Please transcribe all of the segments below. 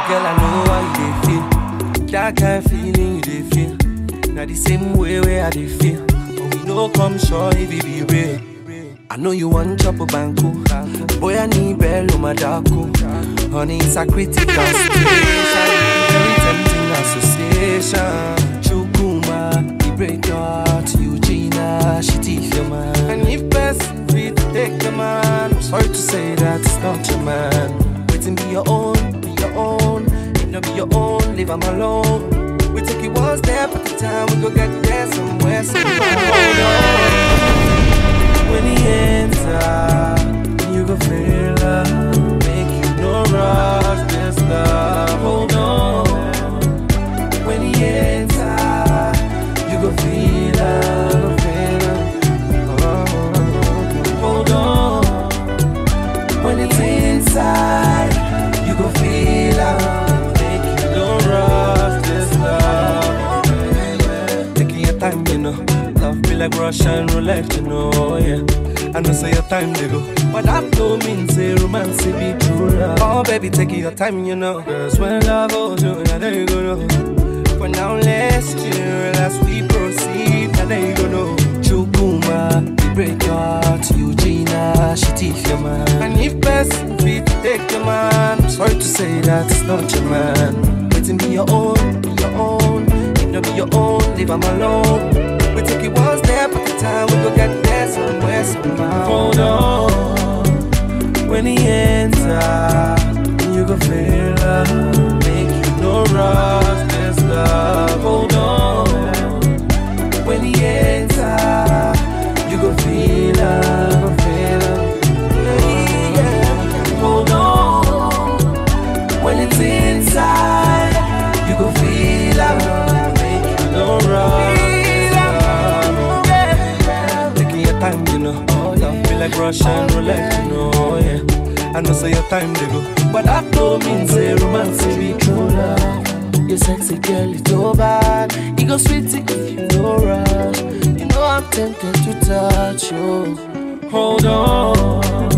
girl, I know how you dey feel. That kind of feeling you dey feel. Now the same way where I dey feel. But we no come sure if it be real. I know you want chop a banku. Boy, I need bello madako. Honey, it's a critical situation. Very tempting association. Chukuma, the break your heart. Eugenia, she teeth your man. And if best fit take the man, I'm sorry to say that it's not your man. Waiting be your own, be your own. If not be your own, leave him alone. We take it one step at a time. We go get there somewhere. Hold on. When he enter, you go feel love. Make you no rush this love. Hold on. When he enter, you go feel love. Hold on. When it's inside, you go feel love. Make you no rush this love. Taking your time, you know. Love be like Russian roulette, you know, yeah. I know say your time they go, but that don't mean say romance be true love. Oh baby, take your time, you know. Cause when love holds you, now there you go, no. For now let's chill as we proceed, now there you go, no. Chukuma, they break your heart. Eugenia, she teeth your man. And if best fit take your man, I'm sorry to say that's not your man. Waiting be your own, be your own. If not be your own, leave him alone. We take it one step at a time. We go get there somewhere, somehow. Hold on. When he enter, you go feel love. Make you no rush this love. Hold on. When he enter, you go feel love. Yeah. Hold on. When it's inside, you go feel love. Make you no rush. Time, you know, love be like Russian roulette, you know, yeah. I know say your time they go, but that don't mean say romance be true love. Your sexy girl is so bad, it go sweet if you no rush. You know I'm tempted to touch you. Hold on,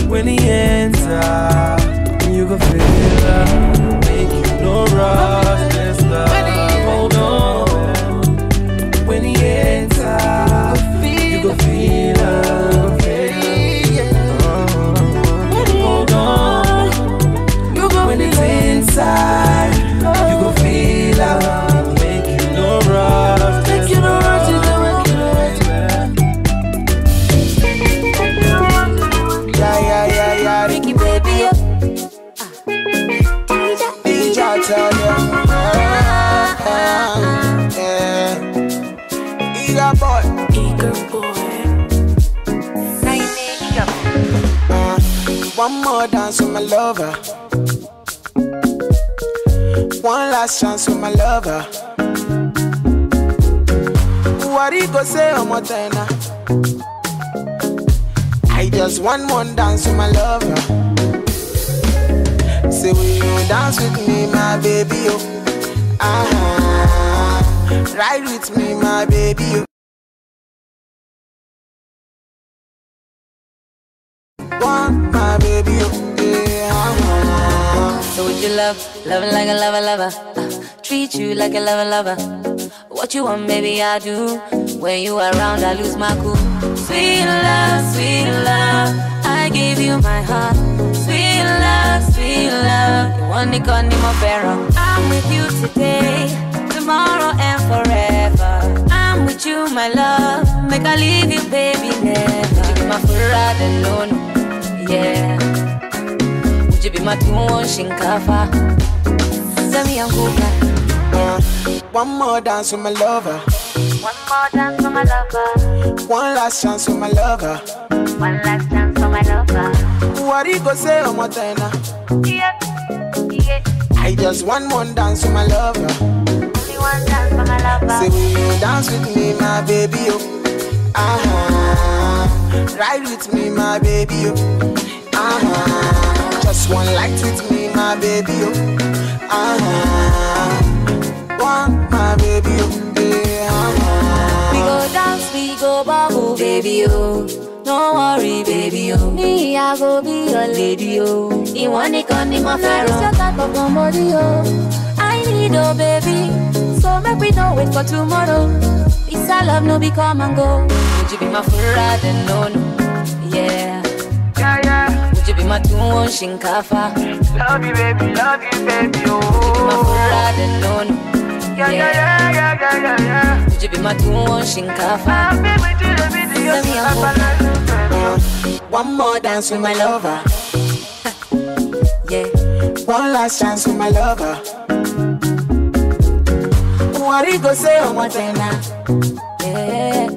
when he enter, you go feel love. Make you no rush this love. Hold on, when he enter. You go feel love, hold on. You go when it's inside, you go feel love. Make you no rush, make you no rush, yeah. Ricky baby, DJ tell you, Eager boy. One more dance with my lover. One last chance with my lover. What do you go say on my tenor? I just want one dance with my lover. Say will you dance with me, my baby, oh. Ride with me, my baby, oh. Want my baby, yeah. So would you love like a lover, treat you like a lover. What you want, baby, I do. When you around, I lose my cool. Sweet love, I give you my heart. Sweet love, you want it, got more pharaoh. I'm with you today, tomorrow and forever. I'm with you, my love. Make I leave you, baby, never. You be my Ferrari alone. Yeah, would you be my 2-1 shinkafa? Tell me I'm cool. One more dance with my lover. One more dance for my lover. One last chance with my lover. One last chance for my lover. What do you go say on my tenor? Yeah. I just want one dance with my lover. Only one dance for my lover. Say will you dance with me, my baby, oh. Ride with me, my baby, oh. Just one light with me, my baby, oh. Want my baby, oh. We go dance, we go bubble, baby, oh. Don't worry, baby, oh. Me, I go be your lady, oh. You want it, come in my pharaoh. It's your type of body, oh. I need, oh, baby. So make we don't wait for tomorrow. It's a love, no be come and go. Would you be my Ferrari, no, no. Yeah. Yeah, yeah. Would you be my two-one shinkafa? Love you, baby, oh. Would you be my Ferrari, no, no. Yeah. Would you be my two-one shinkafa? I've been with you, Let me have one more dance with my lover. Yeah. One last chance with my lover. What you go say on what time now? Yeah.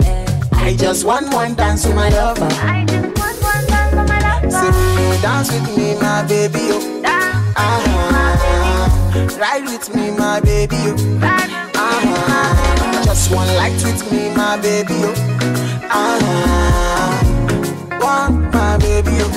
I just want one dance with my lover. I just want one dance with my lover. So dance with me, my baby. Oh. Ride with me, my baby. Oh. Just one light with me, my baby. Oh. Want my baby. Oh.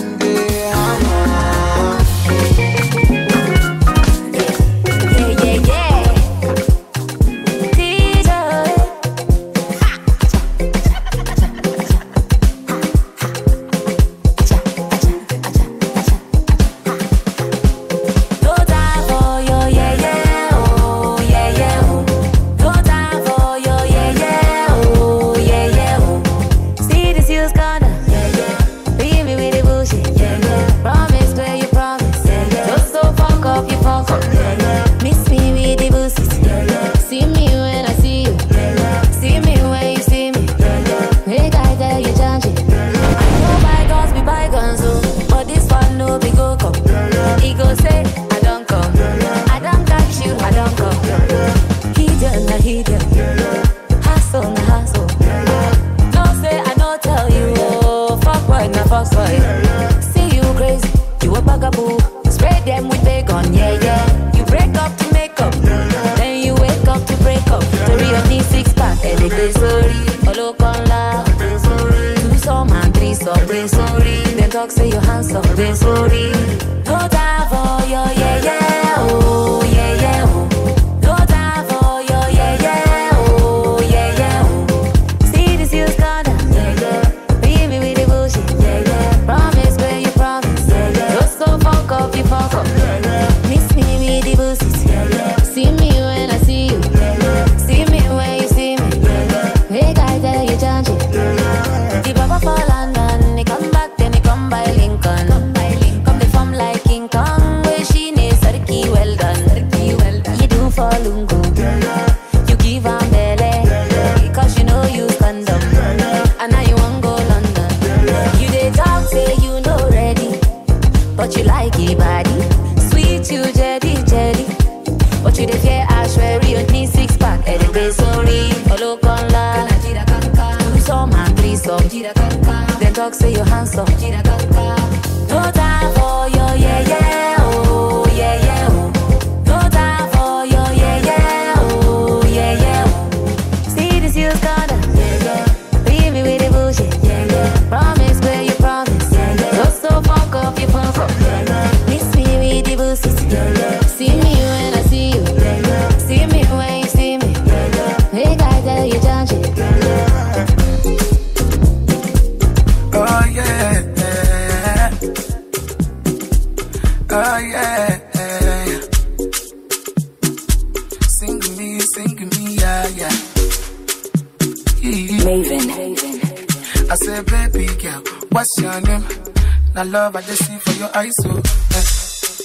Love I just see for your eyes, so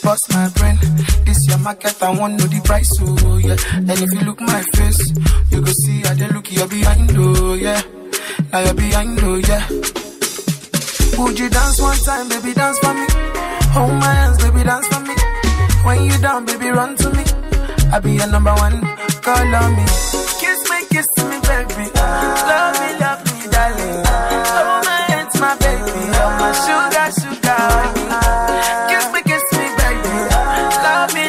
bust my brain. This your market, I want know the price, so yeah. And if you look my face, you go see how they look you're behind, oh yeah. Now you're behind, oh yeah. Would you dance one time, baby, dance for me? Hold my hands, baby, dance for me. When you down, baby, run to me. I'll be your number one, call on me. Kiss me, baby. Love me, darling. Hold my hands, my baby. You're my sugar, honey. Kiss me, baby. Love me,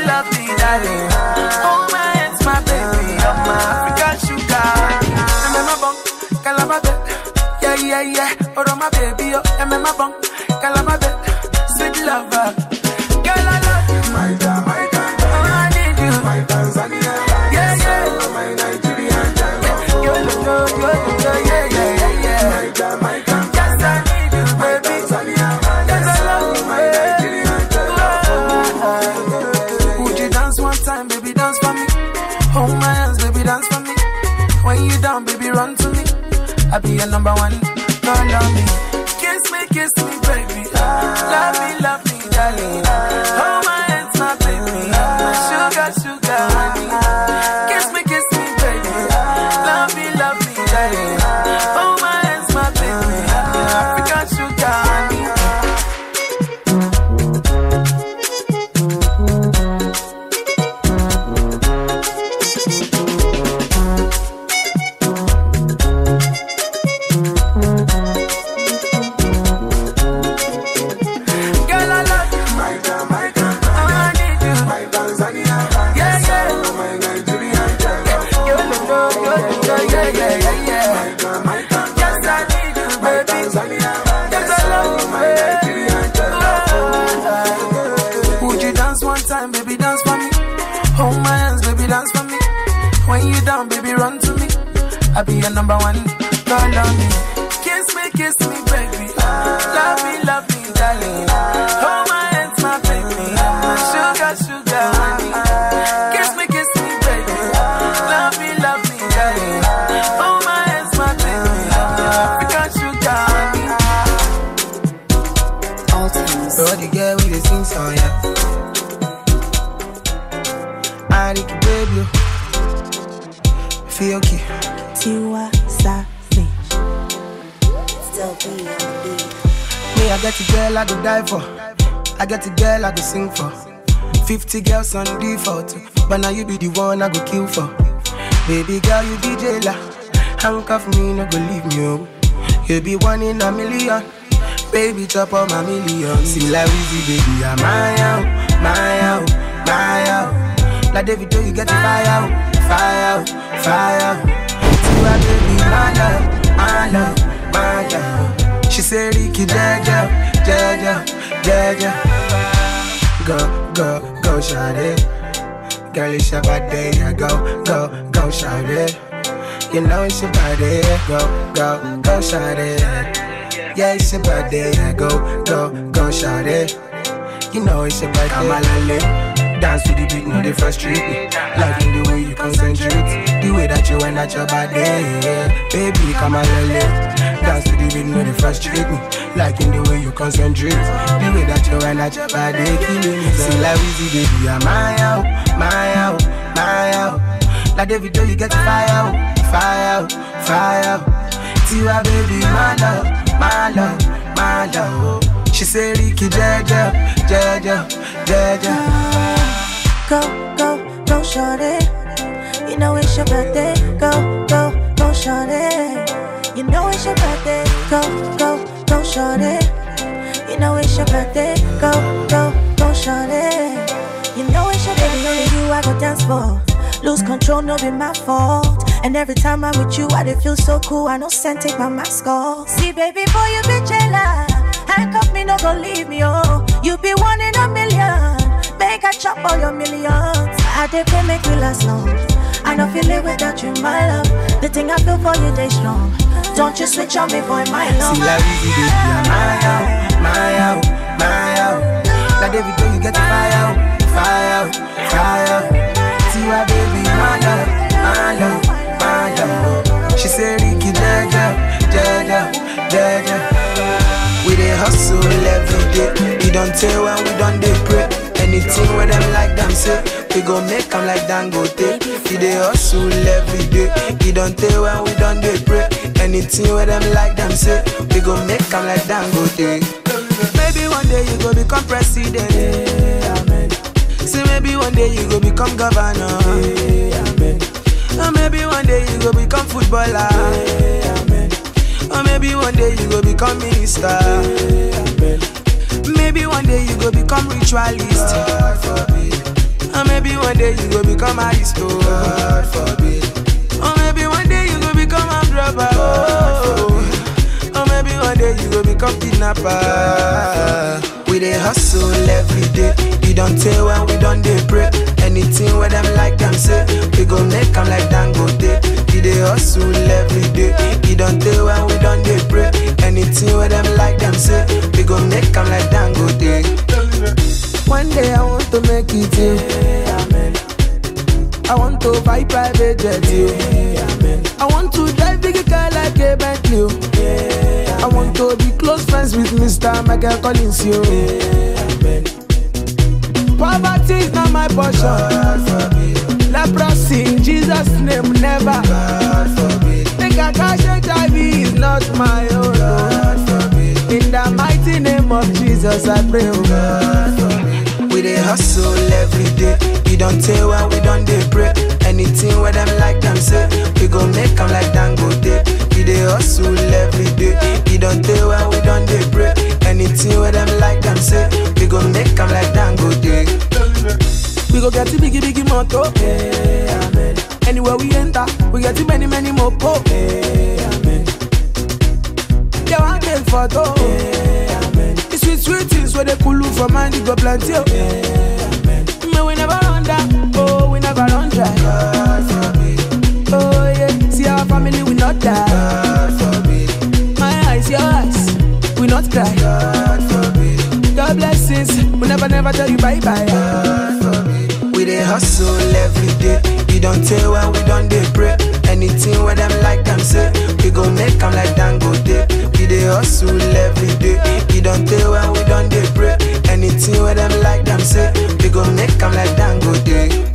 darling. Hold my hands, my baby. You're my African sugar, honey. I'm my bunk, calamabe. Yeah. Oh, my baby, I'm my bunk, calamabe. Sweet lover. Girl, I love you. My God. I need you. My Tanzania. Yeah. My Nigerian. Yeah. My God. Yes, I need you. I be your number one. Call on me. Kiss me, baby. Love me, darling. Hold my hands, my baby. My sugar, honey. Kiss me, baby. Love me, darling. Hold my hands, my baby. African sugar, honey. Baby, run to me. I be your number one. Call on me. Kiss me, baby. Love me, darling. Hold my hands, my baby. My sugar, honey. Kiss me, baby. Love me, darling. Hold my hands, my baby. African sugar, honey. All things. So the girl with the sing song, yeah. I need to baby. Feel okay. Tiwa Savage. Still be on the beat. Me, I get a girl I go die for. I get a girl I go sing for. 50 girls on default, but now you be the one I go kill for. Baby girl, you be jailer. Handcuff me, no go leave me, oh. You be one in a million. Baby, chop up my million. See like easy, baby, I'm my out. Like David, you get the fire out. See my baby, my love. She say Ricky, Jaja. Go, shawty. Girl, it's your body, go, shawty. You know it's your body, go, shawty. Yeah, it's your body, go, shawty. You know it's your body, come on, dance to the beat, no, they frustrate me. Liking the way you concentrate, the way that you went at your body, yeah. Baby, come on, dance to the beat, no, they frustrate me. Liking the way you concentrate, the way that you went at your body, killing me. See like easy, baby, I'm my out. Like David, you get the fire out. Tiwa, baby, my love. She say Ricky, Jaja. Go, shorty. You know it's your birthday. Go, shorty. You know it's your birthday. Go, shorty. You know it's your birthday. Go, shorty. You know it's your baby, only you I go dance for. Lose control, no be my fault. And every time I'm with you, I dey feel so cool. I know send take my mask off. See, baby, boy, you be jailer. Handcuff me, no go leave me, oh. You be one in a million. Make I chop all your millions. I dey pay make we last long. I know feel it without you, my love. The thing I feel for you, they strong. Don't you switch on me, boy, my love. See like easy, baby, I'm my out. Like David, you get the fire out. Tiwa, baby, my love. She say Ricky, Jaja. We dey hustle every day. We don't tell when we don't dey pray. Anything where them like them say, we gon' make them like Dangote. We dey hustle every day. We don't tell when we don't dey pray. Anything where them like them say, we gon' make them like Dangote. Maybe one day you go become president. Amen. See, maybe one day you go become governor. Amen. Or maybe one day you go become footballer. Amen. Or maybe one day you go become minister. Amen. Maybe one day you go become ritualist. God forbid. Or maybe one day you go become aristo. God forbid. Or maybe one day you go become a robber. Or maybe one day you go become kidnapper. We dey hustle every day. We don't tell when we don't dey pray. Anything where them like them say, we gon' make them like Dangote. We dey hustle every day. We don't tell when we don't dey pray. Anything where them like them say, we gon' make them like Dangote. One day I want to make it, yeah. Amen. I want to buy private jet, I want to drive big car like a Bentley, I want to be close friends with Mr. Michael Collins, Poverty is not my portion. Leprosy in Jesus' name, never. Think I catch HIV is not my own. In the mighty name of Jesus, I pray, oh God. We dey hustle every day. You don't tell when we don't dey pray. Anything where them like them say, we gon' make them like Dangote. We dey hustle every day. You don't tell when we don't dey pray. Anything where them like them say, we gon' make them like Dangote. We go get the biggie moto. Amen. Anywhere we enter, we get the many mopo. Amen. Yeah, I make photo. Amen. The sweet things where they cool from mind, you go plenty. Amen. Man, we never run down. Oh, we never run dry. God forbid. Oh yeah, see our family, we not die. God forbid. My eyes, your eyes, we not cry. God forbid. God blessings, we never tell you bye bye. God forbid. We dey hustle every day. You don't tell when we don't dey pray. Anything where them like them say, we gon' make them like Dangote. We dey hustle every day. You don't tell when we don't dey pray. Anything where them like them say, we gon' make them like Dangote.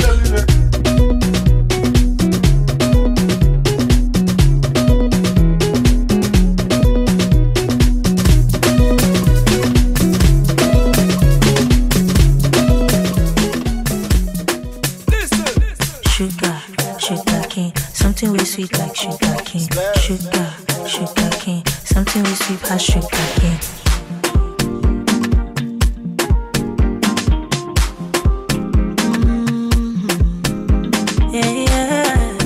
Something we sweet like sugar cane. Sugar cane. Something we sweet as sugar cane. Yeah.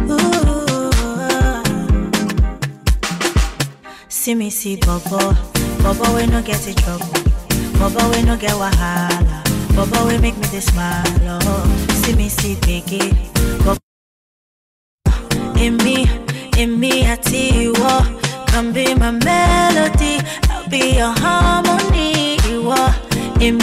Ooh. See me see Bobo we no get in trouble. Bobo we no get wahala. Bobo we make me this smile. Oh. See me see Biggie. In me, I tell you what, come be my melody, I'll be your harmony. In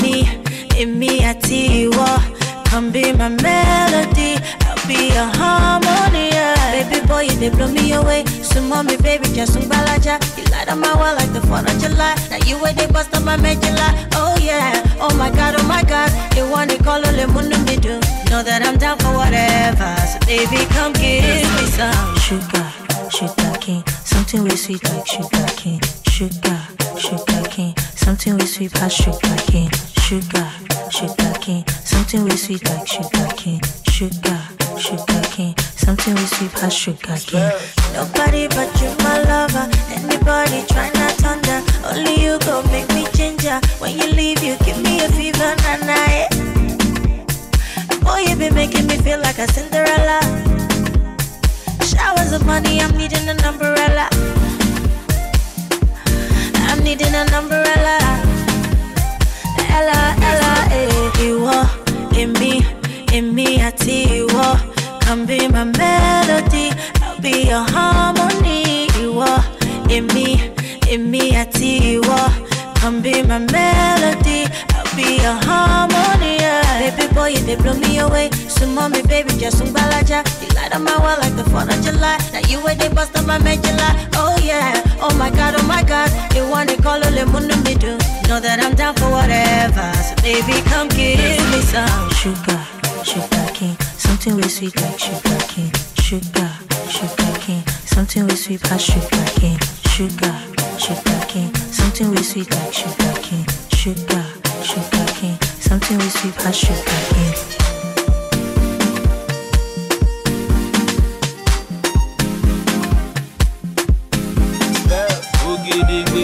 me, I tell you what, come be my melody, I'll be your harmony. Yeah. Baby boy, you they blow me away. So mommy, baby, just sung balaja. You light up my world like the 4th of July. Now you where they bust up my medulla. Oh yeah, oh my God, you want to call all the moon me do. Know that I'm down for whatever. So baby, come give me some sugar cane. Something we sweet like sugar cane. Sugar cane. Something we sweet as sugar cane. Sugar cane. Something we sweet like sugar cane. Sugar cane. Something we sweet as sugar cane. Nobody but you, my lover. Anybody try not under. Only you go make me ginger. When you leave, you give me a fever, nana. Boy, you been making me feel like a Cinderella. Showers of money, I'm needing an umbrella. I'm needing an umbrella. Ella, you are in me, I tell you what. Come be my melody, I'll be your harmony. You are in me, I tell you what. Come be my melody, I'll be your harmony. Yeah. Baby boy, you they blow me away. So mommy, baby, just sung balaja. You light up my world like the 4th of July. Now you where they bust up my medulla. Oh yeah, oh my God, you want to call all the moon me do. Know that I'm down for whatever. So baby, come give me some sugar cane. Something we sweet like sugar cane. Sugar cane. Something we sweet as sugar cane. Sugar cane. Something we sweet like sugar cane. Sugar cane. Something we sweet as sugar cane. Ogedegbe,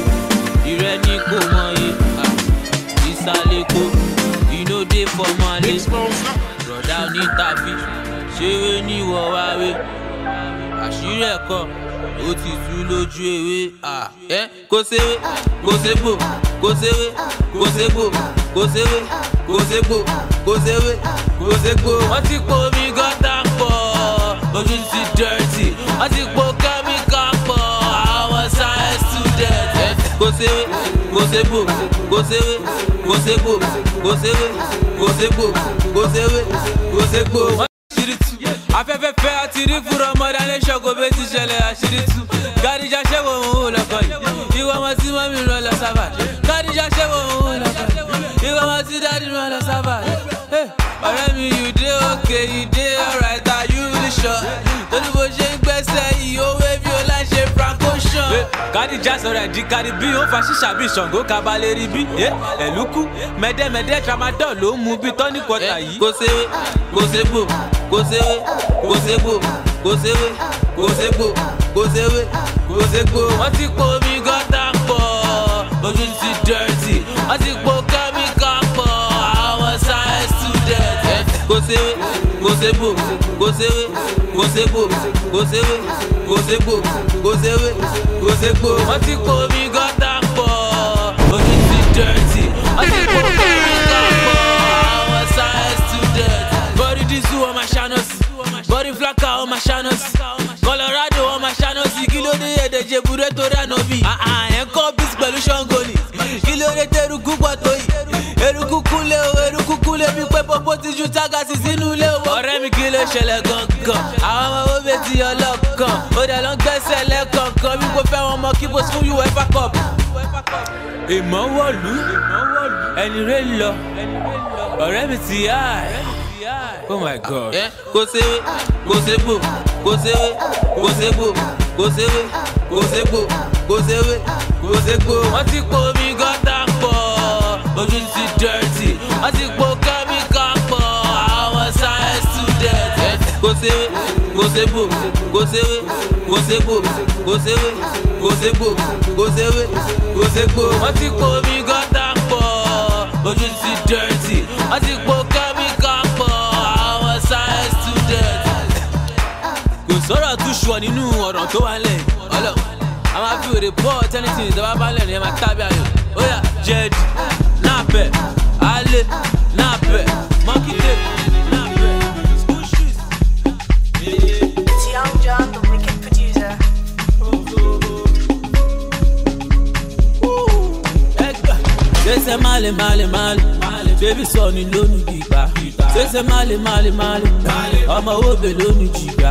ìrẹ́ni kò mọye, ìsàlẹ̀ kò, inú dé fọmọlé. Rọ̀dá ní tàbí, ṣeré ní wọ̀wáwé. Àṣírí ẹ̀kọ́, ó ti tú lójú ewé. Kò séwé, kò ségbò, kò séwé, kò ségbò, kò séwé, kò ségbò, kò séwé, kò ségbò. Wọ́n ti po omi gọ́tà pọ̀, ojú ti dirty. Wọ́n ti po kẹ́míkà pọ̀, àwọn science student. go sewe, go sebo, go sewe, go sebo, go sewe, go sebo, go sewe, go sebo. Afẹ́fẹ́ fẹ́ àti rí fúnra ọmọdé alẹ́ ṣọ́kò bẹ́ẹ̀ ti ṣẹlẹ̀ àṣírí tú. Kádìjà ṣẹ́wọ̀ òun lọ́kọ̀ yìí. Ìwọ ọmọ tí mọ́mí rán lọ sábà. Kádìjà ṣẹ́wọ̀ òun lọ́kọ̀ yìí. Ìwọ ọmọ tí dádì rán lọ sábà. Ọ̀rẹ́ mi, you dey okay, you dey alright, are you really sure? Torí bó ṣe ń gbẹ́sẹ̀ yìí, owó ebi ó láì ṣe Franco ṣan. Kádìjà sọ̀rọ̀ ẹ̀dí kárí bí ó fa ṣíṣà bí Ṣàngó kabalẹ̀ rí bí. Ẹ̀lúkú mẹ́dẹ́mẹ́dẹ́ tramadol ló mú bí tọ́ní kọta yìí. Kò séwé, kò sébò, kò séwé, kò sébò, kò séwé, kò sébò, kò séwé, kò sébò. Wọ́n ti po omi gọ́tà pọ̀, ojú ti dirty. Wọ́n ti po kẹ́míkà pọ̀, àwọn science student. Kò séwé, kò sébò, kò séwé, kò sébò, kò séwé, kò sébò, kò séwé, kò sébò. Wọ́n ti po omi gọ́tà pọ̀, ojú ti dirty. Wọ́n ti po kẹ́míkà pọ̀, àwọn science student. Body disu on my channels, body flaka on my channels, Colorado on my channels. Kilo de edeje bure to ranobi. Enko bis pẹ̀lú Ṣàngó ni. Kilo de teruku pọ̀tó yìí. Eruku kule bí pé popo ti ju tagasi sínú ilé owó. Ọ̀rẹ́ mi kí ló ṣẹlẹ̀ gangan? Àwọn ọmọ owó bẹ́ẹ̀ ti ọlọ́kan. Ó dẹ̀ lọ ń gbẹ́sẹ̀ lẹ́kọ̀ọ̀kan. Bí kò fẹ́ wọn mọ kí bó fún UEFA Cup. Ìmọ̀ wọ̀lú, ẹni rẹ̀ lọ. Ọ̀rẹ́ mi ti yá ẹ̀. Oh my God. Go sewe, go sebo, go sewe, go sebo, go sewe, go sebo, go sewe, go sebo. Wọ́n ti po omi gọ́tà pọ̀, ojú ti dirty. Wọ́n ti po kẹ́míkà pọ̀, àwọn science student. Go sewe, go sebo, go sewe, go sebo, go sewe, go sebo, go sewe, go sebo. Wọ́n ti po omi gọ́tà pọ̀, ojú ti dirty. Wọ́n ti po kẹ́míkà pọ̀. Kò sọ̀rọ̀ tún ṣùọ́ nínú ọ̀rọ̀ tó wà lẹ̀ ọlọ́ a máa fi òde pọ̀ tẹ́nitì ìjọba bá lẹ̀ ní ẹ máa tábí ayò ó yá jẹ́ẹ̀dì náàpẹ̀ alẹ́ náàpẹ̀ mọ́kìtẹ́ náàpẹ̀ school shoes. It's Young John, the wicked producer. Ṣẹ̀ṣẹ̀ máàlì bébí sọ ni lónìí gbígbà. Ṣẹ̀ṣẹ̀ máàlì ọmọ òbè lónìí jìgbà.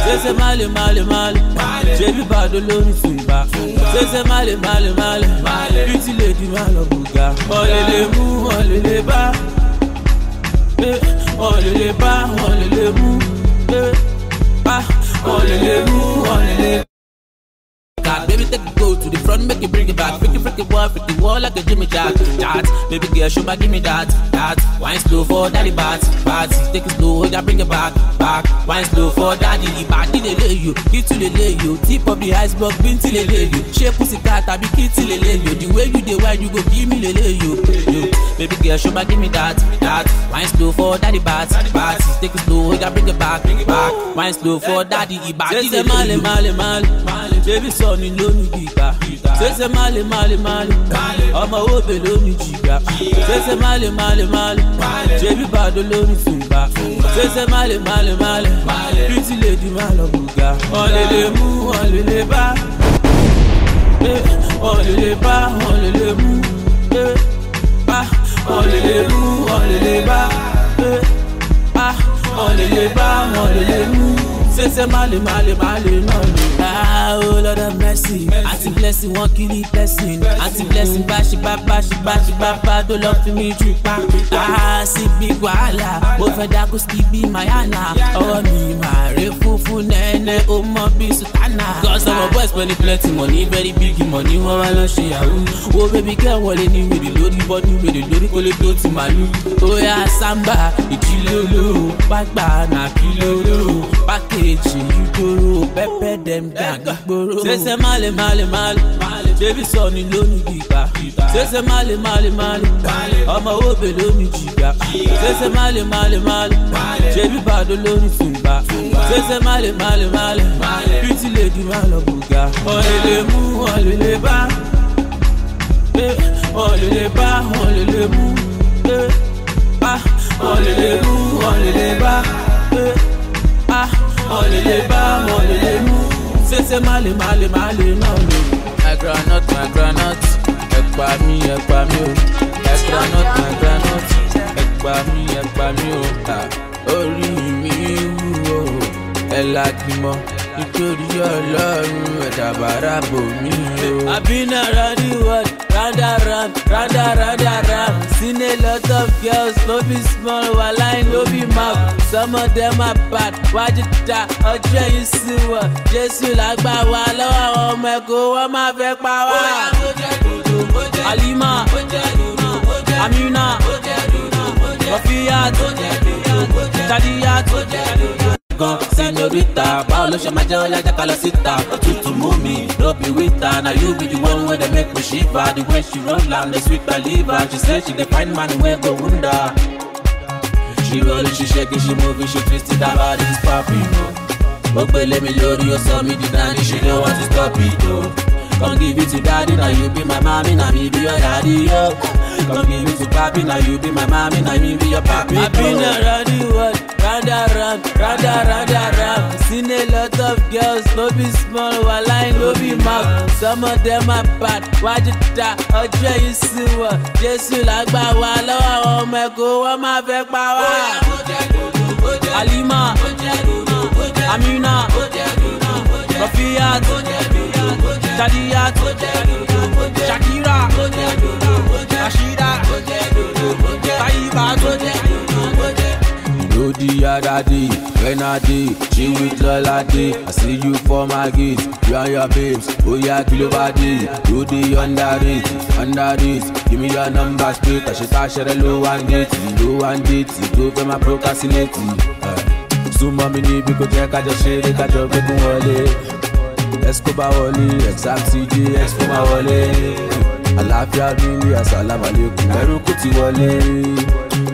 Ṣẹ̀ṣẹ̀ máàlì bébí bàdó lónìí fìgbà. Ṣẹ̀ṣẹ̀ máàlì bíútì lè di máa lọ bùgà. Ọ̀lẹ̀lẹ̀ mú ọ̀lẹ̀lẹ̀ bá, ọ̀lẹ̀lẹ̀ bá ọ̀lẹ̀lẹ̀ mú, ọ̀lẹ̀lẹ̀ mú ọ̀lẹ̀lẹ̀. Baby, take it go to the front, make it bring it back. Freaky boy, freaky wall like a Jimmy Jack. That, baby girl, show back, give me that. Wine slow for daddy, bat. Take it slow, yeah, bring it back. Wine slow for daddy, body they lay you, key to lay you. Tip of the iceberg, bin till they lay you. Shape pussy cat, I be key till they lay you. The way you dey wine, you go give me the lay you. Baby girl, show back, give me that. Wine slow for daddy, bat. Take it slow, yeah, bring it back. Wine slow for daddy, body they lay you. Baby son ni lónìí gbígbà. Ṣẹ̀ṣẹ̀ máàlì ọmọ òbè lónìí jìgbà. Ṣẹ̀ṣẹ̀ máàlì ṣebí bàdó lónìí fìgbà. Ṣẹ̀ṣẹ̀ máàlì bíútì lè di máa lọ bùgà. Ọ̀lẹ̀lẹ̀ mú ọ̀lẹ̀lẹ̀ bá, ọ̀lẹ̀lẹ̀ bá ọ̀lẹ̀lẹ̀ mú, ọ̀lẹ̀lẹ̀ mú ọ̀lẹ̀lẹ̀ bá, ọ̀lẹ̀lẹ̀ bá ọ̀lẹ̀lẹ̀ mú. Ṣẹ̀ṣẹ̀ máàlì náà ni. Oh Lord of mercy, anti-blessing won't kill the blessing. Anti-blessing bashi baba, don't love for me tripa. See big wala, mo fẹ́ dákú skibi mayana. Ọwọ́ mi máa rẹ funfun nẹ́ẹ̀nẹ́, ó mọ bí sùtánà. Cause some of boys spending plenty money, very big money, wọ́n wá lọ ṣe yahoo. Oh baby girl wọlé ní wèrè lórí bọ́dún, wèrè lórí kó lè tó ti màlúù. Ó yá samba, ìdílé olóró, pàgbà nà kí lóró. Package you dóró, pepper dem gang gbòòrò. Ṣẹ̀ṣẹ̀ máàlì bébí sọ ni lónìí gbígbà. Ṣẹ̀ṣẹ̀ máàlì ọmọ òbè lónìí jìgbà. Ṣẹ̀ṣẹ̀ máàlì ṣebí bàdó lónìí fìgbà. Ṣẹ̀ṣẹ̀ máàlì bíútì lè di máa lọ bùgà. Ọ̀lẹ̀lẹ̀ mú ọ̀lẹ̀lẹ̀ bá, ọ̀lẹ̀lẹ̀ bá ọ̀lẹ̀lẹ̀ mú, ọ̀lẹ̀lẹ̀ mú ọ̀lẹ̀lẹ̀ bá, ọ̀lẹ̀lẹ̀ bá ọ̀lẹ̀lẹ̀ mú. Ṣẹ̀ṣẹ̀ máàlì náà ni. granite, my granite. Ekpa mi o. Granite, my granite. Ekpa mi o. Orí mi wúwo, ẹ̀la kìmọ̀. Nítorí Ọlọ́run ẹ̀dá bàrà bò mí o. I've been around the world, round. Seen a lot of girls, no be small, while I no be mouth. Some of them are bad, wájú ta ọjọ́ yìí sí wọ̀. Jésù lágbà wá lọ́wọ́ àwọn ọmọ ẹ̀kọ́, wọ́n máa fẹ́ pa wá. Alima, Amina, Rafiyat, Kadiyat. Senorita, báwo ló ṣe máa jẹ́ ọlẹ́jà kalọ̀ síta? Òtútù mú mi, no be winter. Now you be the one where they make me shiver. The way she roll and the sweet my liver. She said she dey find man where go wonder. She rolling, she shaking, she moving, she twisting, that body is popping. Ogbele mi lórí, ó sọ mi di dandy, she don't want to stop it though. Come give it to daddy, now you be my mommy, now me be your daddy, yo. Come give it to papi, now you be my mommy, now me be your papi. I've been around the world, round. Seen a lot of girls, no be small, while I no be mouth. Some of them are bad, wájú ta ọjọ́ yìí sí wọ̀. Jésù lágbà wá lọ́wọ́ àwọn ọmọ ẹ̀kọ́, wọ́n máa fẹ́ pa wá. Alima, Amina, Rafiyat, Kadiyat, Shakira, Rashida, Taiba. You know the other day, when I did, she with Lola day. I see you for my gate, you and your babes, oh yeah, kill over day. You the underrated, give me your number straight. I should share the low and date, go for my procrastinating. So mommy need me go check, I just share it, I just make me wale. Escobar wale, exam CJ, Expo my wale. Àlàáfíà nílé, assalamu alaikum, ẹrú kò ti wọlé.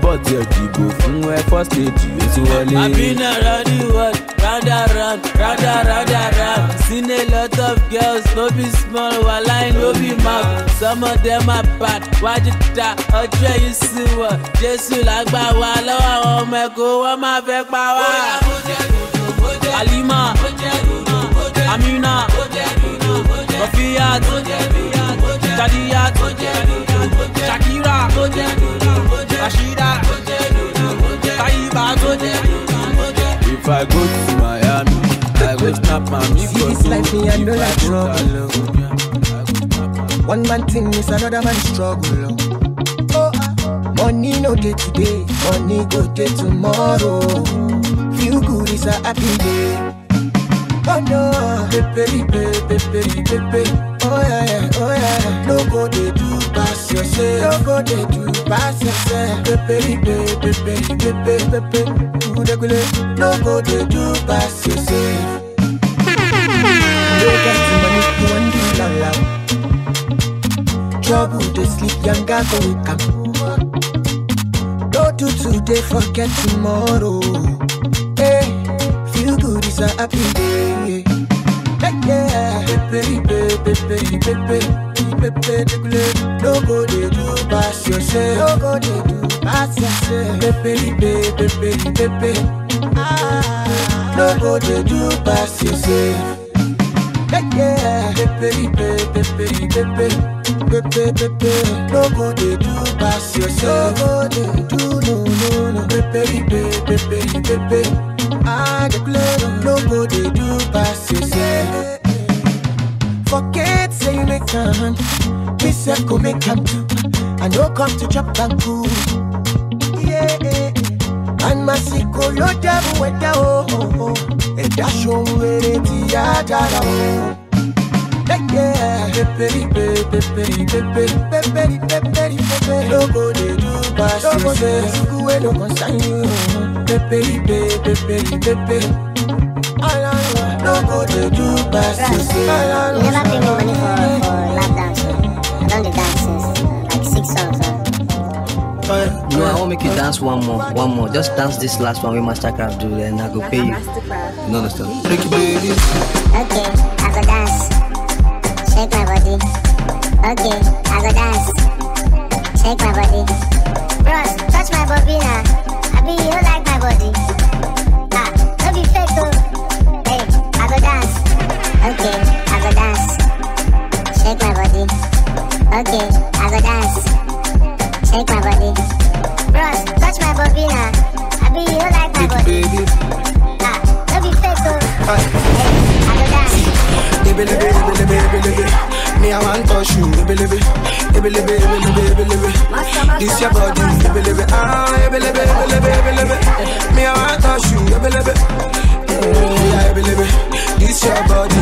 Bọ́ọ̀tì ẹ̀dìbò fún ẹ first stage ó ti wọlé. I've been around the world, round. Seen a lot of girls, no be small, while I no be mouth. Some of them are bad, wájú ta ọjọ́ yìí sí wọ̀. Jésù lágbà wá lọ́wọ́ àwọn ọmọ ẹ̀kọ́, wọ́n máa fẹ́ pa wá. Alima, Amina, Rafiyat, Kadiyat, Shakira, Rashida, Taiba. If I go to Miami, I go snap my me. See this life, me I know like trouble. One man thing is another man struggle. Money no day today, money go day tomorrow. Feel good is a happy day. Oh no, pepe. Oh yeah. No go they do pass yourself. Pepe. No go they do pass yourself. You get the money, you want the long. Trouble they sleep, younger go wake up. Don't do today, forget tomorrow. Hey, feel good is a happy day. Yeah, pepe. No go they do pass yourself. Pepe. No go they do pass yourself. Yeah, pepe. No go they do pass yourself. No, pepe. No go they do pass yourself. Forget say you make time. This self go make time too. I no come to chop and cool. Yeah. And my sicko lo dabu weta oh. E dasho mwere tiyada oh. Yeah. Pepe. No go they do pass yourself. No go concern you. Pepe. No go they do pass yourself. You never pay me money for lap dancing. I done the dances, like 6 songs. No, I won't make you dance one more. Just dance this last one with Mastercraft do, and I go pay you. No, understand? Okay, I go dance. Shake my body. Okay, I go dance. Shake my body. Bros, touch my body now. I mean, you don't like my body. Don't be fake though. Hey, I go dance. Okay, I go dance. Shake my Me, I want touch you, this your body, me, I want touch you, this your body,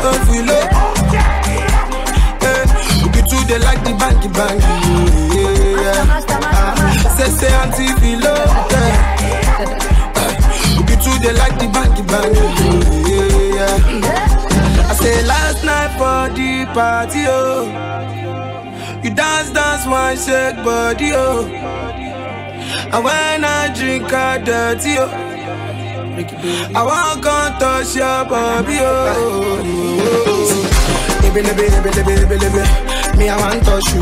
don't feel it. You two they like the bangy, say auntie feel it. You two they like the bangy, I say last night for the party, oh. You dance, one shake body, oh. And when I drink a dirty, oh, I won't come touch your body, oh. Me, I want touch you,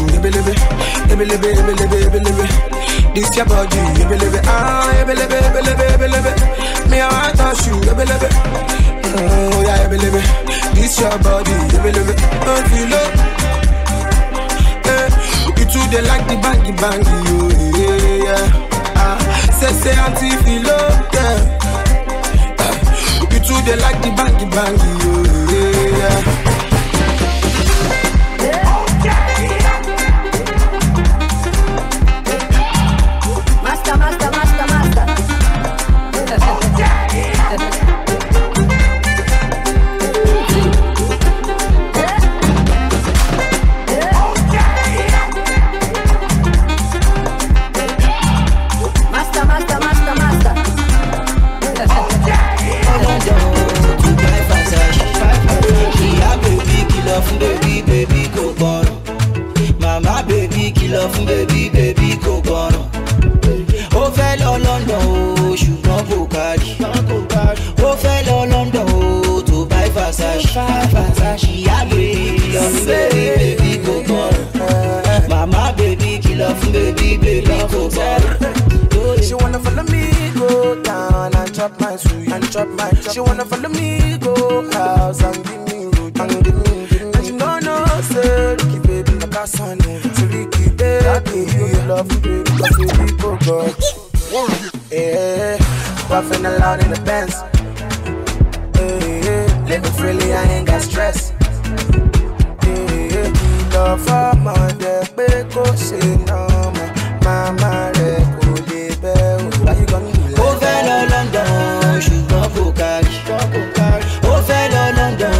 this your body, me, I want touch you, oh yeah, this your body, don't feel it. You two they like the bangy, oh yeah. Say auntie feel it, yeah. You two they like the bangy, oh yeah. Baby, go gone. Oh, fellow London, oh, ṣùgbọ́n kò kárí. Oh, fellow London, oh, to buy Versace. Yeah, baby, love baby, go gone. Mama, baby, kill off, baby, go gone. She wanna follow me, go down and chop my sweet, and chop my. She wanna follow me, go house and give me root, and give me. And she know no say, Ricky baby, I got son, so Ricky baby, you love me, baby, go go. Yeah, puffing aloud in the Benz. Yeah, living freely, I ain't got stress. Yeah, love for my day, big go say no, mama, go live. Why you gonna do that? Oh, fellow London, ṣùgbọ́n kò kárí. Oh, fellow London,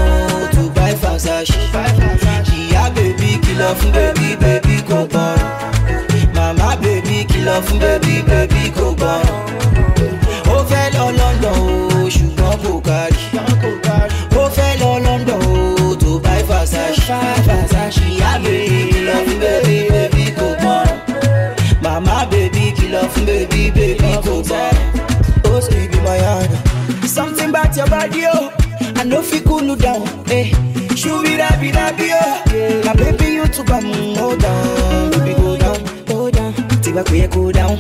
to buy Versace. Yeah, baby, kill off, baby, go gone. Mama, baby, kill off, baby, go gone. Oh, fellow London, ṣùgbọ́n kò kárí. Oh, fellow London, to buy Versace. Yeah, baby, kill off, baby, go gone. Mama, baby, kill off, baby, go gone. Oh, so you be my hand. Something about your body, oh. I know if you cool you down, eh. Should be that, oh. My baby, you too bad, hold down. Baby, go down. Tiba kuye go down.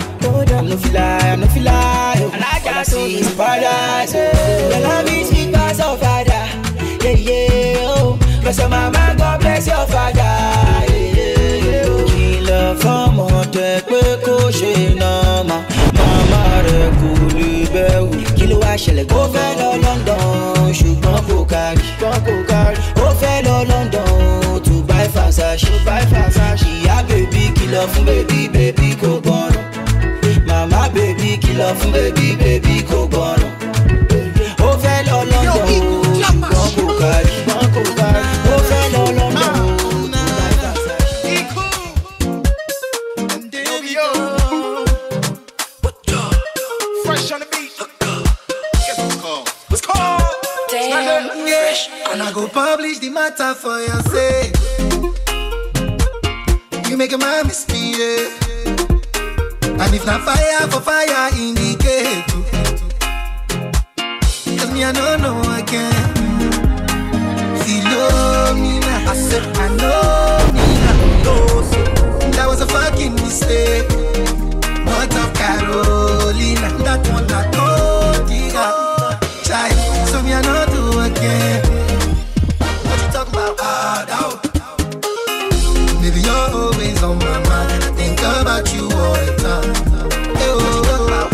I'm no feel lie, And I just see is paradise, oh. The love is sweet as of father. Yeah, oh. Bless your mama, God bless your father. Yeah, oh. Killer from Monte, Queco, Shenama. Mama, Reku, Kilo, I shall go fellow London. Ṣùgbọ́n kò kárí. Oh, fellow London, to buy Versace. Yeah, baby, kill off, baby, go gone. Mama, baby, kill off, baby, go gone. Oh, fellow London, ṣùgbọ́n kò kárí. Oh, fellow London, to buy Versace. Fresh on the beat. Guess what's called? Damn, fresh. And I go publish the matter for your sake. You make a man miss me, yeah. And if not fire for fire, indicate. Cause me, I know I can't. Feel me now. I said I know me now. That was a fucking mistake. What of Carolina? That one I told you. Child, so me I know do again. What you talk about? Maybe you're always on my mind. I think about you all the time. Hey, oh,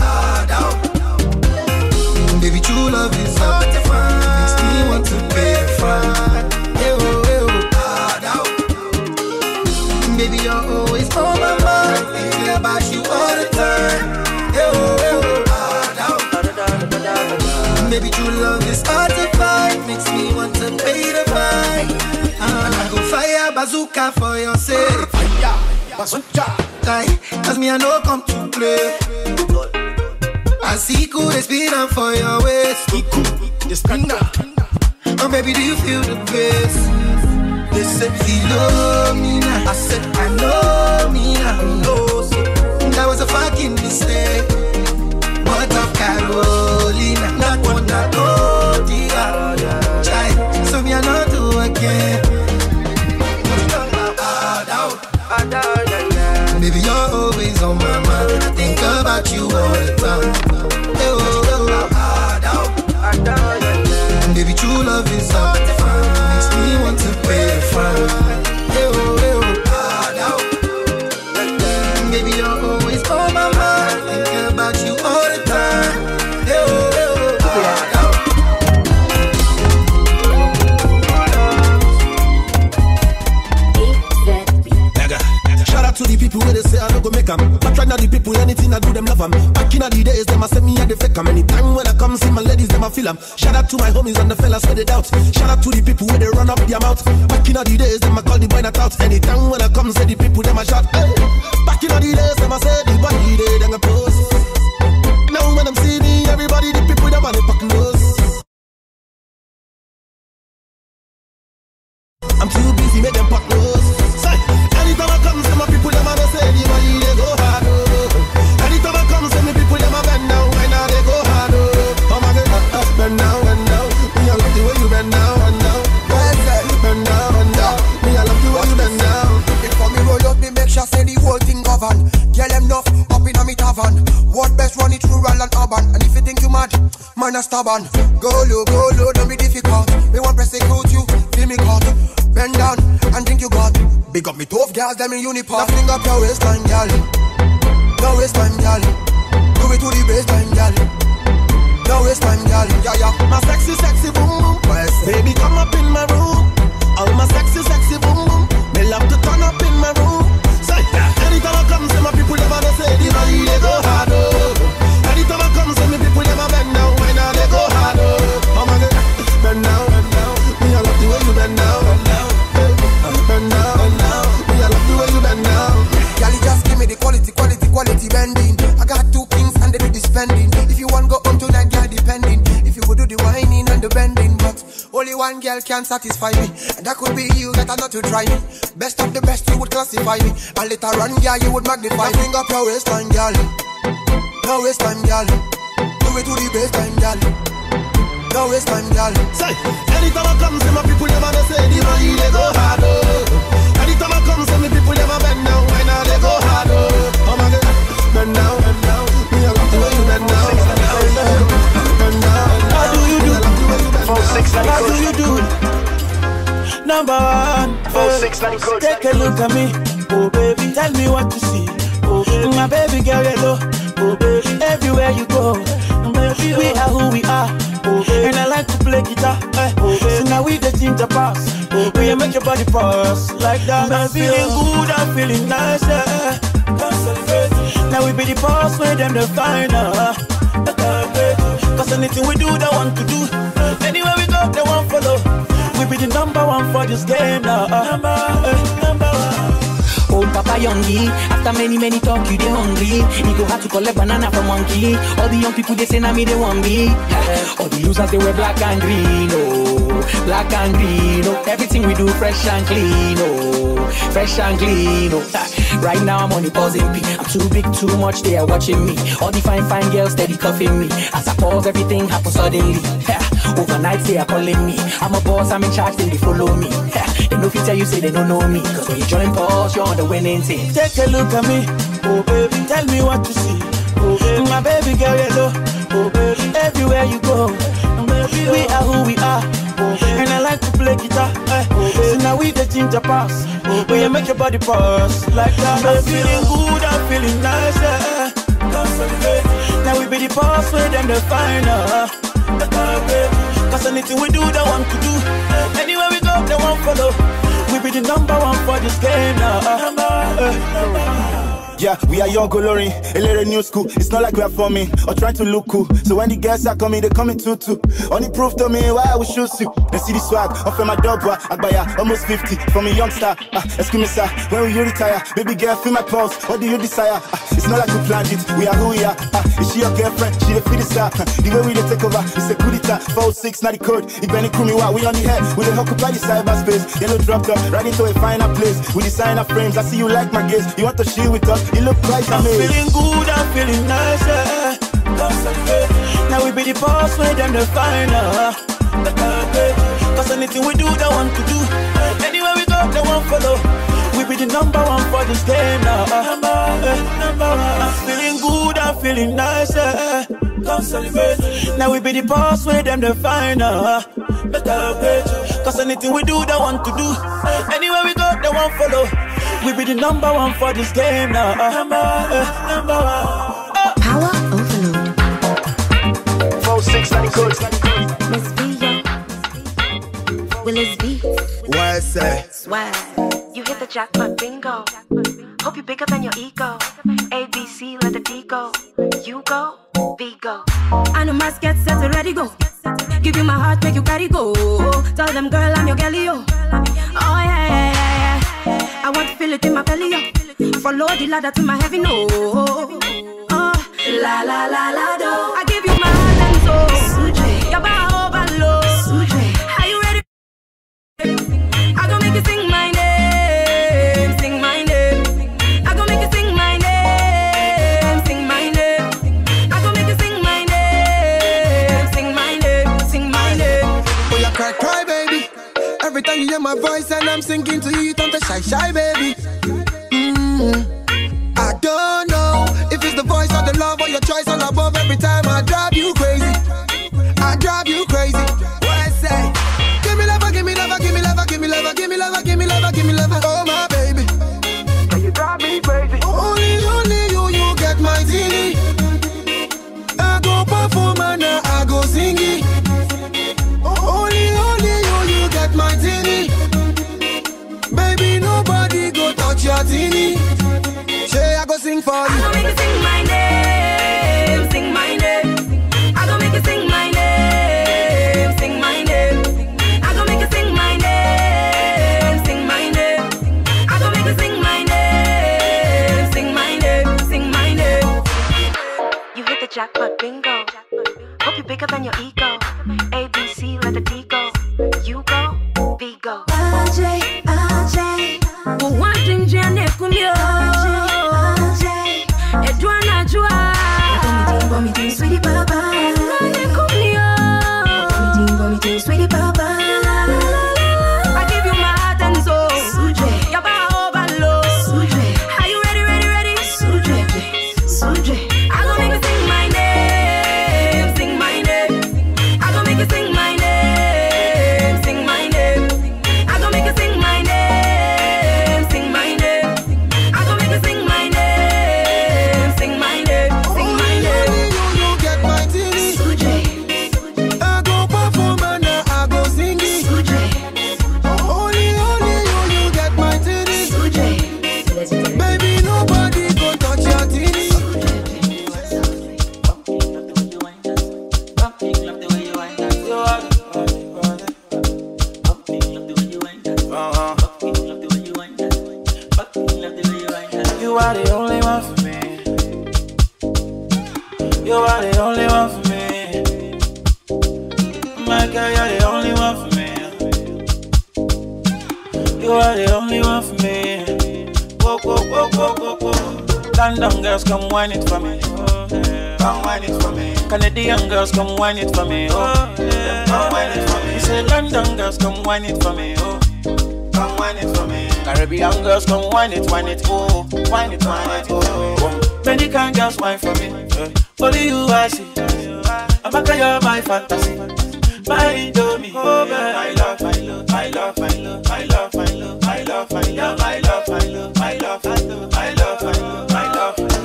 sucker for your sake. Cause me I know come to play. I see cool, they speed up for your waist. Oh baby, do you feel the bass? They said Philomena, I said I know me now. That was a fucking mistake. What of Carolina? Not one that oh dear. Try, so me I not do again. Baby, you're always on my mind. I think about you all the time. Baby, true love is hard to find. Makes me want to pay a fine. Baby, you're always on my mind. Thinking about you all the time. Shout out to the people where they say I don't go make them. I try not the people, anything I do them love them. Back in the days, them I send me and they fake them. Anytime when I come see my ladies, them I feel them. Shout out to my homies and the fellas where they doubt. Shout out to the people where they run up their mouth. Back in the days, them I call the boy not out. Anytime when I come see the people, them I shout. Hey. Back in the days, them I say the body they then I post. Now when them see me, everybody the people them on the fucking nose. I'm too busy, make them pop nose. Anytime I come, see my people, them a say the money they go hard. Anytime I come, see me people, them a bend down. When now they go hard. Oh my God, bend down, bend down. Me I love the way you bend down, bend down. Bend down, bend down. Me I love the way you bend down. Before me roll up, me make sure say the whole thing govern. Girl them enough up in a me tavern. What best run it rural and urban. And if you think you mad, man a stubborn. Go low, don't be difficult. Me want prosecute you, feel me caught. Bend down and think you got. Big up me tough girls, them in uniform. Fling up your waistline, girl. No waistline, girl. Do it to the baseline, girl. No waistline, girl. Yeah. My sexy boom boom. Baby, come up in my room. All my sexy boom boom. Me love to turn up in my room. Say, anytime I come, see my people them a say the money they go hard. Anytime I come, see me people them a bend down. When now they go hard. Oh my God, bend down. Me I love the way you bend down. Bend down. Me I love the way you bend down. Girl, just give me the quality bending. I got 2 kings and they do the spending. If you want go home tonight, girl, depending. If you would do the whining and the bending, but only one girl can satisfy me, and that could be you. That are not to try me. Best of the best, you would classify me, and later on, girl, you would magnify. Bring up your waistline, girl. No waistline, girl. Do it to the baseline, girl. No waistline, girl. Say, anytime I come, see my people never say the money they go hard. Anytime I come, see me people never bend down. When now they go hard. Oh my God, bend down. Me I love the way you bend down. Bend down. How do you do? 469 How do you do? Number one, 469 code. Take a look at me, oh baby. Tell me what you see, oh baby. My baby girl, hello, oh baby. Everywhere you go, baby, we are who we are. And I like to play guitar, so now we the ginger pass. We make your body pass like that. I'm feeling good, I'm feeling nice, yeah. Now we be the boss where them the final. Cause anything we do, they want to do. Anywhere we go, they want follow. We be the number one for this game now. Number one. Oh Papa Youngie, after many talk you they hungry. You go have to collect banana from monkey. All the young people they say na me they want me. All the losers they wear black and green, oh, black and green, oh. Everything we do fresh and clean, oh, fresh and clean, oh. Right now I'm on the buzzing beat. I'm too big, too much, they are watching me. All the fine girls steady cuffing me. As I pause, everything happens suddenly. Overnight they are calling me. I'm a boss, I'm in charge, then they follow me. They know if you tell you say they don't know me. Cause when you join Pulse, you're on the winning team. Take a look at me, oh baby. Tell me what you see, oh baby. My baby girl, hello, oh baby. Everywhere you go, baby, we are who we are, oh baby. And I like to play guitar, so now we the ginger pass, we make your body pass like that. I'm feeling good, I'm feeling nice, yeah. Now we be the boss where them the final. Cause anything we do, they want to do. Anywhere we go, they want follow. We be the number one for this game now. Yeah, we are young coloring, a little new school. It's not like we are forming or trying to look cool. So when the girls are coming, they coming too. Only proof to me why I will shoot you. They see the swag, offer my dog, Agbaya, almost 50, from a youngster. Excuse me, sir, when will you retire? Baby girl, feel my pulse, what do you desire? It's not like we planned it, we are who we are. Is she your girlfriend? She the fittest star. The way we dey take over, it's a coup d'etat. 406, not the code. If any crew me we on the head, we dey occupy the cyberspace. Yellow dropped up, right into a final place. We design our frames, I see you like my gaze. You want to chill with us, you look quite amazing. I'm feeling good, I'm feeling nice, yeah. Now we be the boss, where them the final. Cause anything we do, they want to do. Anywhere we go, they want follow. We be the number one for this game now. Number one. I'm feeling good, I'm feeling nice, yeah. Come celebrate. Now we be the boss, where them the final. Cause anything we do, they want to do. Anywhere we go, they want follow. We be the number one for this game now. Number one. Power overload. 406, not the code. Miss B, yo. Willis B. What I say? Swag. You hit the jackpot bingo. Hope you're bigger than your ego. A, B, C, let the D go. You go, V go. I know my get set to ready go. Give you my heart, make you carry go. Tell them, girl, I'm your girlie, yo. Oh, yeah. I want to feel it in my belly, yo. Follow the ladder to my heavy no. La la la la do. I give you my heart and soul. Suje. Yaba over low. Suje. Are you ready? I gon' make you sing my name. Sing my name. I gon' make you sing my name. Sing my name. I gon' make you sing my name. Sing my name. Sing my name. Oh, you cry, cry, baby. Every time you hear my voice and I'm singing to you, you turn to shy, shy, baby. I don't know if it's the voice or the love or your choice all above. Every time I drive you crazy. I drive you crazy. What I say? Give me love, give me love, give me love, give me love, give me love, give me love, give me love. Oh my baby, you drive me crazy. Only you get my zini. I go perform and I go sing it. Only you get my zini. Baby, nobody go touch your zini. Say I go sing for you. I gon' make you sing my name, sing my name. I gon' make you sing my name, sing my name. I gon' make you sing my name, sing my name. I gon' make you sing my name, sing my name, sing my name. You hit the jackpot bingo. Hope you're bigger than your ego. A, B, C, let the D go. You go, V go. Ajay, one thing Jenny Kumyo. Edwana Jua. Vomiting, sweetie papa. Vomiting, sweetie papa. I give you my heart and soul. Suje. Yaba over low. Suje. Are you ready? Suje. I gon' make you sing my name. Sing my name. I gon' make you sing my name. Sing my name. I gon' make you sing my name. Sing my name. I gon' make you sing my name. Sing my name. Sing my name. You get my titty. Suje. I go perform and I go sing it. Suje. Only you get my titty. Suje. Baby, nobody go touch your titty. You are the only one for me. You are the only one for me. My girl, you're the only one for me. You are the only one for me. Whoa. London girls, come whine it for me. Come whine it for me. Canadian girls, come whine it for me. Come whine it for me. Say London girls, come whine it for me. Come whine it for me. Caribbean girls, come whine it, whine it, oh. Whine it, oh. Many kind girls whine for me. Only you I see. I'm a girl, you're my fantasy. My Indomie, oh man. I love.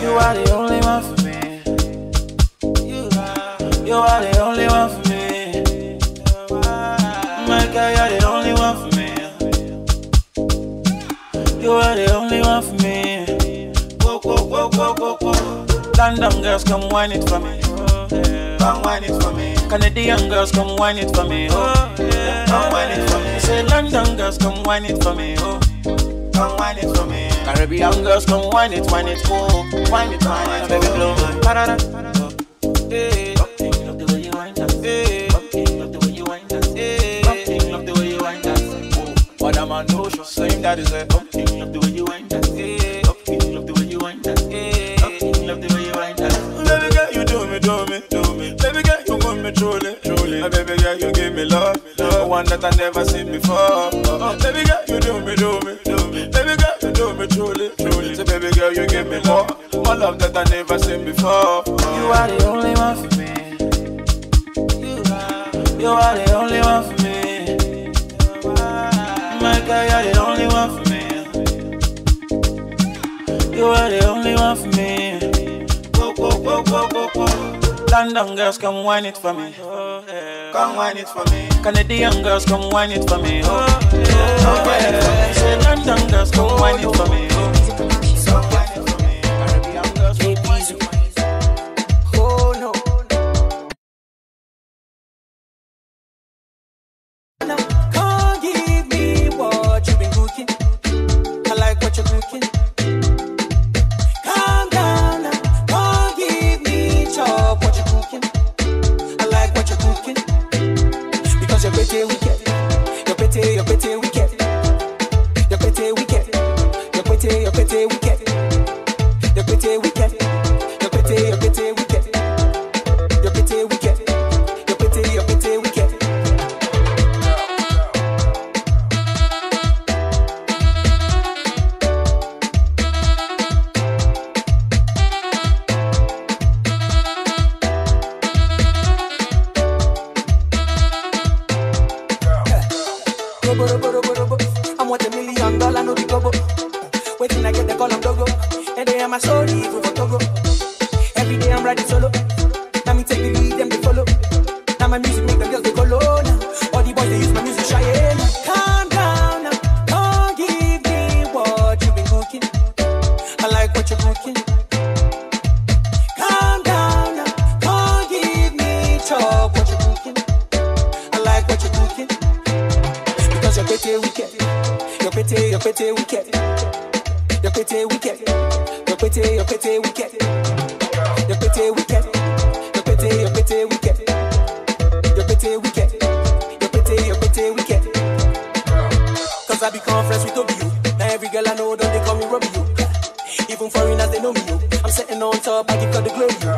You are the only one for me. You are the only one for me. My girl, you're the only one for me. You are the only one for me. Whoa. London girls, come whine it for me. come wine it for me. Canadian girls, come wine it for me, oh yeah. Come wine it for me. Say London girls, come wine it for me, oh. Come wine it for me. Caribbean girls, come wine it, oh. Wine it, baby, blow my parada. Hey, love the way you wind that. Hey, love the way you wind that. Hey, love the way you wind that. Oh, what am I no show? Same that is it. Love the way you wind that. Hey, love the way you wind that. Hey, love the way you wind that. Baby girl, you do me. Baby girl, you want me truly. My baby girl, you give me love, one that I never seen before. Baby girl, you do me. Baby girl, you do me truly. So baby girl, you give me more love that I never seen before. You are the only one for me. You are the only one for me. My girl, you're the only one for me. You are the only one for me. Go. London girls, come wine it for me. Come wine it for me. Canadian girls, come wine it for me. Come wine it for me. Say London girls, come wine it for me. Come wine it for me. Caribbean girls, come wine it for me. Oh no. Come give me what you've been cooking. I like what you're cooking. Calm down now. Come give me chop what you're cooking. I like what you're cooking. Because you're pretty wicked. You're pretty wicked. You're pretty wicked. You're pretty wicked. You're pretty wicked. You're pretty wicked. You're pretty wicked. You're pretty wicked. I want $1 million, no the gobo. Waiting I get the call, I'm dogo. And they are my story, for Togo. Every day I'm riding solo. Now me take the lead, them they follow. Now my music make them girls they follow. Now all the boys they use my music shy. Calm down now, don't give me what you've been cooking. I like what you're cooking. Calm down now, don't give me chop what you're cooking. I like what you're cooking. Because you're pretty wicked. You're pretty wicked. You're pretty wicked. You're pretty wicked. You're pretty wicked. You're pretty wicked. You're pretty wicked. You're pretty wicked. Cause I become friends with you. Now every girl I know don't they call me Robbie you. Even foreigners they know me you. I'm sitting on top, I give her the glory you.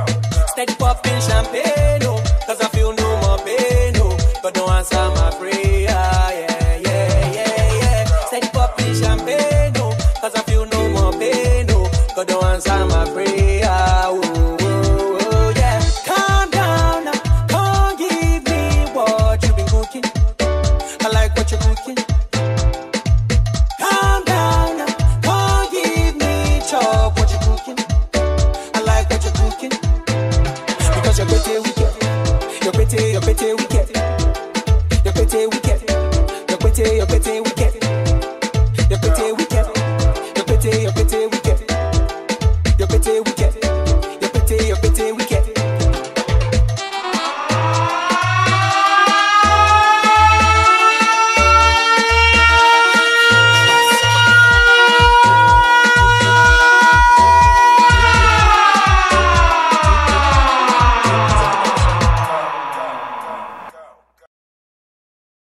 Steady popping champagne, no. Cause I feel no more pain, no. But don't answer my prayer, yeah. Steady popping champagne, no. Cause I feel no more pain, no. God don't answer my prayer, oh, yeah. Calm down now, come give me what you've been cooking. I like what you're cooking. Calm down now, come give me chop what you're cooking. I like what you're cooking. Because you're pretty wicked. You're pretty wicked. You're pretty wicked. You're pretty wicked.